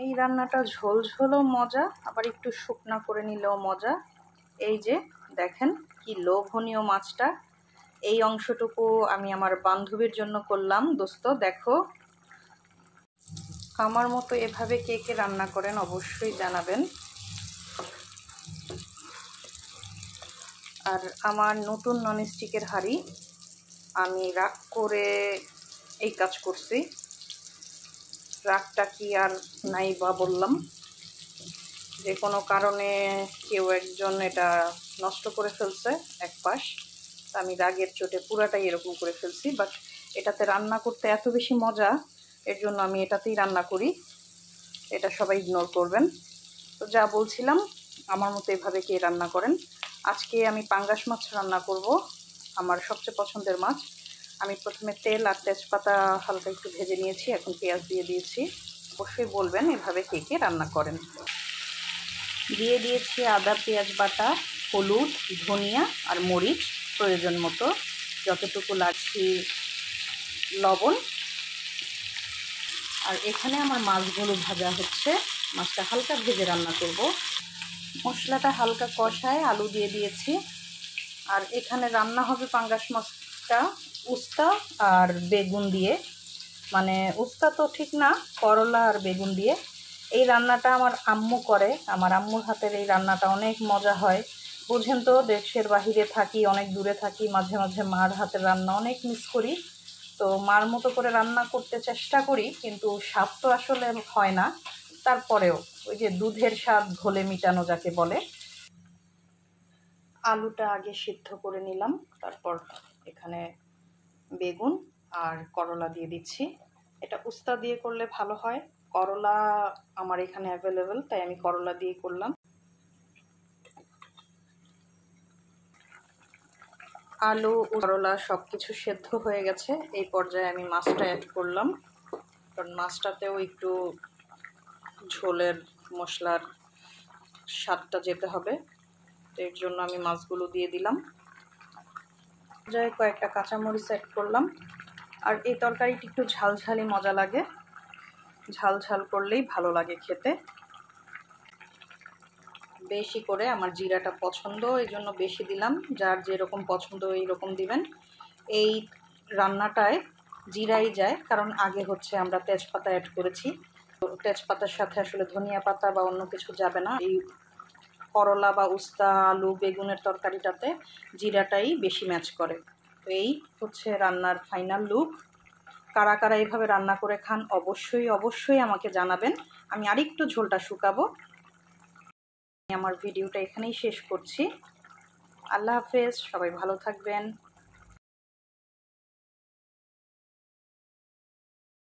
এই রান্নাটা ঝোল ঝোলও মজা, আবার একটু শুকনা করে নিলেও মজা। এই যে দেখেন কি লোভনীয় মাছটা। এই অংশটুকু আমি আমার বান্ধবীর জন্য করলাম। দোস্ত দেখো, আমার মতো এভাবে কে কে রান্না করেন অবশ্যই জানাবেন। আর আমার নতুন ননস্টিকের হাঁড়ি, আমি রাগ করে এই কাজ করছি। রাগটা কি আর নাই বা বললাম, যে কোনো কারণে কেউ একজন এটা নষ্ট করে ফেলছে এক পাশ, আমি রাগের চোটে পুরাটাই এরকম করে ফেলছি। বাট এটাতে রান্না করতে এত বেশি মজা, এর জন্য আমি এটাতেই রান্না করি। এটা সবাই ইগনোর করবেন। তো যা বলছিলাম, আমার মতো এভাবে কে রান্না করেন। আজকে আমি পাঙ্গাস মাছ রান্না করব, আমার সবচেয়ে পছন্দের মাছ। আমি প্রথমে তেল আর তেজপাতা হালকা একটু ভেজে নিয়েছি, এখন পেঁয়াজ দিয়ে দিয়েছি। অবশ্যই বলবেন এভাবে কে কে রান্না করেন। দিয়ে দিয়েছি আদা পেঁয়াজ বাটা, হলুদ, ধনিয়া আর মরিচ প্রয়োজন মতো, যতটুকু লাগছে লবণ। আর এখানে আমার মাছগুলো ভাজা হচ্ছে, মাছটা হালকা ভেজে রান্না করব। মশলাটা হালকা কষায় আলু দিয়ে দিয়েছি। আর এখানে রান্না হবে পাঙ্গাস মাছটা উস্তা আর বেগুন দিয়ে, মানে উস্তা তো ঠিক না, করলা আর বেগুন দিয়ে। এই রান্নাটা আমার আম্মু করে, আমার আম্মুর হাতের এই রান্নাটা অনেক মজা হয়। বুঝেন তো, দেশের বাহিরে থাকি, অনেক দূরে থাকি, মাঝে মাঝে মার হাতের রান্না অনেক মিস করি। তো মার মতো করে রান্না করতে চেষ্টা করি, কিন্তু স্বাদ তো আসলে হয় না। তারপরেও ওই যে দুধের স্বাদ ঘোলে মিটানো যাকে বলে। আলুটা আগে সিদ্ধ করে নিলাম, তারপর এখানে বেগুন আর করলা দিয়ে দিচ্ছি। এটা উস্তা দিয়ে করলে ভালো হয়, করলা আমার এখানে অ্যাভেলেবেল, তাই আমি করলা দিয়ে করলাম। আলু করলা সব কিছু সেদ্ধ হয়ে গেছে, এই পর্যায়ে আমি মাছটা অ্যাড করলাম, কারণ মাছটাতেও একটু ঝোলের মশলার স্বাদটা যেতে হবে, এর জন্য আমি মাছগুলো দিয়ে দিলাম। পর্যায়ে কয়েকটা কাঁচামরিচ অ্যাড করলাম। আর এই তরকারিটি একটু ঝালঝালি মজা লাগে, ঝাল ঝাল করলেই ভালো লাগে খেতে। বেশি করে আমার জিরাটা পছন্দ, এই জন্য বেশি দিলাম। যার যেরকম পছন্দ এইরকম দিবেন। এই রান্নাটায় জিরাই যায়, কারণ আগে হচ্ছে আমরা তেজপাতা অ্যাড করেছি। তো তেজপাতার সাথে আসলে ধনিয়া পাতা বা অন্য কিছু যাবে না। এই করলা বা উস্তা আলু বেগুনের তরকারিটাতে জিরাটাই বেশি ম্যাচ করে। তো এই হচ্ছে রান্নার ফাইনাল লুক। কারা কারা এইভাবে রান্না করে খান অবশ্যই অবশ্যই আমাকে জানাবেন। আমি আরেকটু ঝোলটা শুকাবো। আমার ভিডিওটা এখানেই শেষ করছি। আল্লাহ হাফেজ, সবাই ভালো থাকবেন।